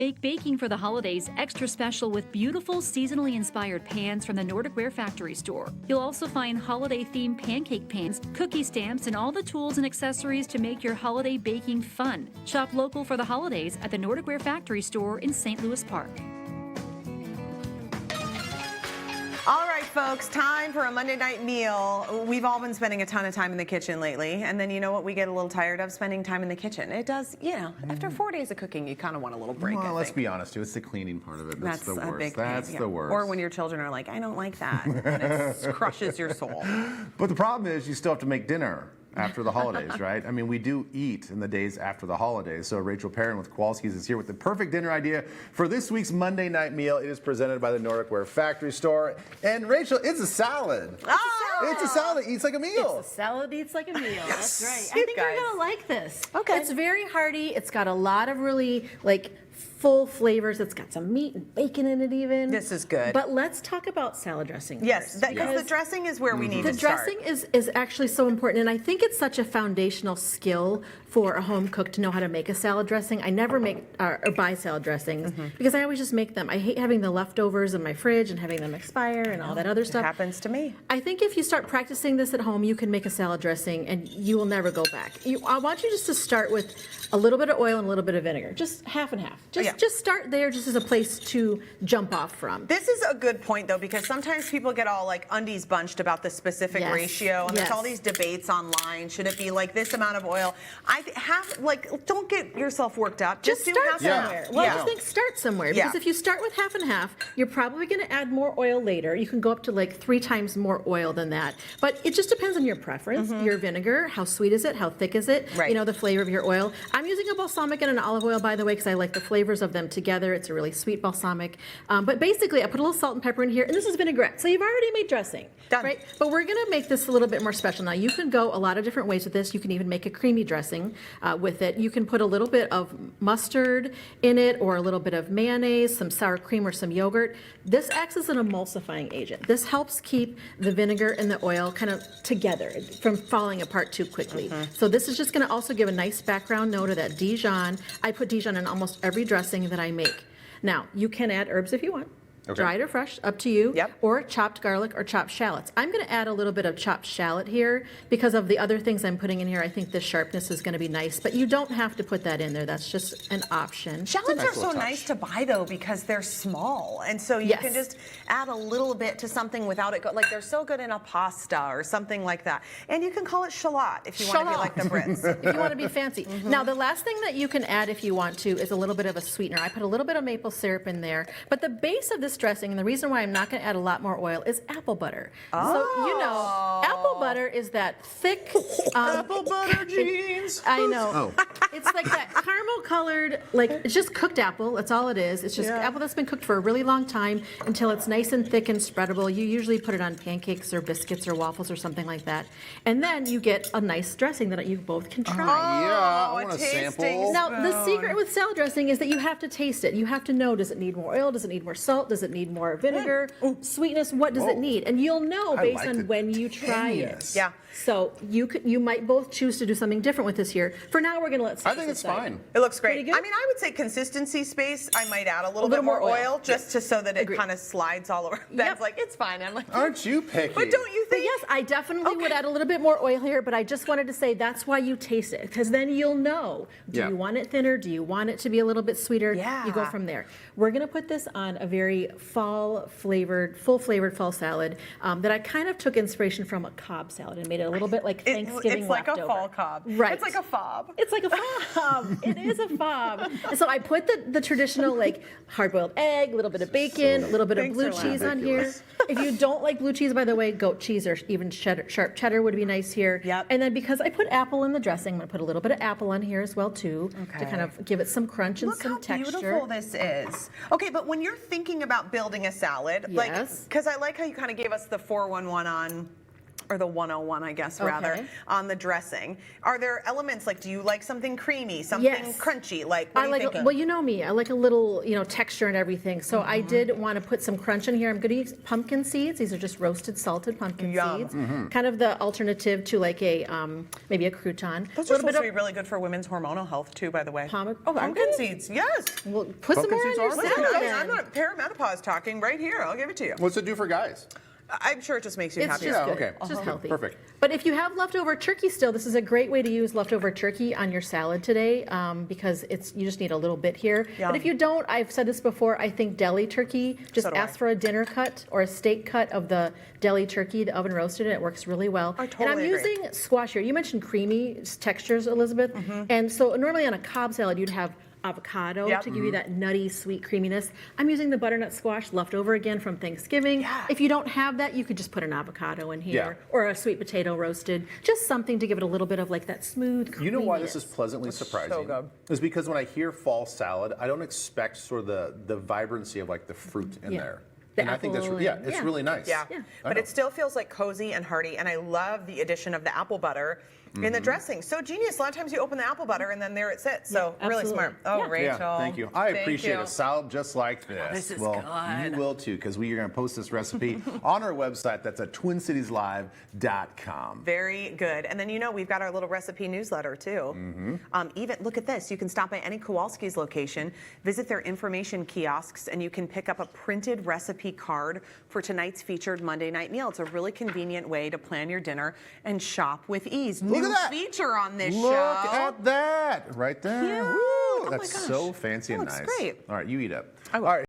Make baking for the holidays extra special with beautiful seasonally inspired pans from the Nordic Ware factory store. You'll also find holiday-themed pancake pans, cookie stamps, and all the tools and accessories to make your holiday baking fun. Shop local for the holidays at the Nordic Ware factory store in St. Louis Park. All right, folks, time for a Monday night meal. We've all been spending a ton of time in the kitchen lately, and then you know what we get a little tired of? Spending time in the kitchen. It does, you know, after 4 days of cooking, you kind of want a little break. Well, let's be honest, too. It's the cleaning part of it that's the worst. Big that's pain, the worst. Or when your children are like, I don't like that, and it crushes your soul. But the problem is you still have to make dinner after the holidays, right? I mean, we do eat in the days after the holidays. So Rachael Perron with Kowalski's is here with the perfect dinner idea for this week's Monday night meal. It is presented by the Nordic Ware factory store. And Rachael, it's a salad. It's a salad that eats like a meal. It's a salad eats like a meal. Yes. That's right. You I think guys. you're gonna like this. Okay. It's very hearty. It's got a lot of really full flavors. It's got some meat and bacon in it even. This is good. But let's talk about salad dressing Yes, first, because the dressing is where we need to the start. dressing is actually so important, and I think it's such a foundational skill for a home cook to know how to make a salad dressing. I never make or buy salad dressings because I always just make them. I hate having the leftovers in my fridge and having them expire and all that other stuff. It happens to me. I think if you start practicing this at home, you can make a salad dressing and you will never go back. I want you just to start with a little bit of oil and a little bit of vinegar, just half and half. Just start there, just as a place to jump off from. This is a good point, though, because sometimes people get all like undies bunched about the specific ratio, and there's all these debates online. Should it be like this amount of oil? Don't get yourself worked up. Just do start half somewhere. and half. Well, I think start somewhere, because if you start with half and half, you're probably going to add more oil later. You can go up to like 3 times more oil than that. But it just depends on your preference. Your vinegar, how sweet is it? How thick is it? Right. You know, the flavor of your oil. I'm using a balsamic and an olive oil, by the way, because I like the flavors of them together. It's a really sweet balsamic. But basically, I put a little salt and pepper in here, and this is vinaigrette. So you've already made dressing. Done. Right? But we're going to make this a little bit more special. Now, you can go a lot of different ways with this. You can even make a creamy dressing with it. You can put a little bit of mustard in it, or a little bit of mayonnaise, some sour cream, or some yogurt. This acts as an emulsifying agent. This helps keep the vinegar and the oil kind of together from falling apart too quickly. So this is just going to also give a nice background note of that Dijon. I put Dijon in almost every dressing that I make. Now, you can add herbs if you want. Dried or fresh, up to you. Or chopped garlic or chopped shallots. I'm going to add a little bit of chopped shallot here because of the other things I'm putting in here. I think the sharpness is going to be nice, but you don't have to put that in there. That's just an option. Shallots are so nice to buy, though, because they're small, and so you can just add a little bit to something without it. Like, they're so good in a pasta or something like that. And you can call it shallot if you want to be like the Brits. If you want to be fancy. Now, the last thing that you can add if you want to is a little bit of a sweetener. I put a little bit of maple syrup in there, but the base of this dressing, and the reason why I'm not going to add a lot more oil, is apple butter. So, you know, apple butter is that thick... apple butter jeans! I know. It's like that caramel colored, it's just cooked apple. That's all it is. It's just apple that's been cooked for a really long time until it's nice and thick and spreadable. You usually put it on pancakes or biscuits or waffles or something like that. And then you get a nice dressing that you both can try. I want a sample. Now, the secret with salad dressing is that you have to taste it. You have to know, does it need more oil? Does it need more salt? Does it need more vinegar? Sweetness? What does it need? And you'll know based on when you try it. Yeah. So you might both choose to do something different with this here. For now, we're going to let I think it's fine. It looks great. Pretty good? I mean, I would say consistency space, I might add a little bit more oil just so that it kind of slides all over. That's like, it's fine. I'm like, aren't you picky? But don't you think? Yes, I definitely would add a little bit more oil here, but I just wanted to say that's why you taste it, because then you'll know. Do you want it thinner? Do you want it to be a little bit sweeter? You go from there. We're going to put this on a very fall-flavored, full-flavored fall salad that I kind of took inspiration from a Cobb salad and made it a little bit like Thanksgiving It's like leftover. a fall Cobb. Right. It's like a fob. It's like a fob. It is a fob. So I put the traditional hard-boiled egg, a little bit of bacon, a little bit of blue cheese on here. If you don't like blue cheese, by the way, goat cheese or even sharp cheddar would be nice here. And then because I put apple in the dressing, I'm going to put a little bit of apple on here as well too to kind of give it some crunch and some texture. Look how beautiful this is. Okay, but when you're thinking about building a salad, because I like how you kind of gave us the 411 on or the 101, I guess, rather, Okay. on the dressing. Are there elements, like, do you like something creamy, something Yes. crunchy? Like, what I are you like, thinking? well, you know me, I like a little, texture and everything. So I did want to put some crunch in here. I'm going to use pumpkin seeds. These are just roasted, salted pumpkin Yum. seeds. Kind of the alternative to like a, maybe a crouton. Those are supposed to be really good for women's hormonal health, too, by the way. Pumpkin seeds, yes. Well, put some Pumpkin more on seeds your are Listen, good. salad. guys, I'm not perimenopause talking right here. I'll give it to you. What's it do for guys? I'm sure it just makes you It's happy. just Yeah, good. okay. It's just healthy. Perfect. But if you have leftover turkey still, this is a great way to use leftover turkey on your salad today because you just need a little bit here. Yum. But if you don't, I've said this before, I think deli turkey, just So do I. ask for a dinner cut or a steak cut of the deli turkey, the oven roasted, and it works really well. I and totally I'm agree. using squash here. You mentioned creamy textures, Elizabeth. And so normally on a Cobb salad, you'd have avocado Yep. to give you that nutty, sweet creaminess. I'm using the butternut squash leftover again from Thanksgiving. Yeah. If you don't have that, you could just put an avocado in here Yeah. or a sweet potato roasted. Just something to give it a little bit of like that smooth You know why this is creaminess. pleasantly surprising? good. Is because when I hear fall salad, I don't expect sort of the vibrancy of like the fruit in Yeah. there. The And I think that's apple yeah, and- it's yeah. really nice. Yeah. Yeah. I But know. it still feels like cozy and hearty, and I love the addition of the apple butter in the dressing. So genius. A lot of times you open the apple butter and then there it sits. So Yeah, really absolutely. smart. Oh, Yeah. Rachel. Yeah, thank you. I Thank appreciate you. a salad just like this. This is well, good. you will too, because we are going to post this recipe on our website. That's at TwinCitiesLive.com. Very good. And then we've got our little recipe newsletter too. Even look at this. You can stop by any Kowalski's location, visit their information kiosks, and you can pick up a printed recipe card for tonight's featured Monday night meal. It's a really convenient way to plan your dinner and shop with ease. Look New at that. feature on this Look show. at that right there. Cute. Woo, Oh my that's gosh. so fancy That and looks nice. great. All right, you eat up. I will. All right.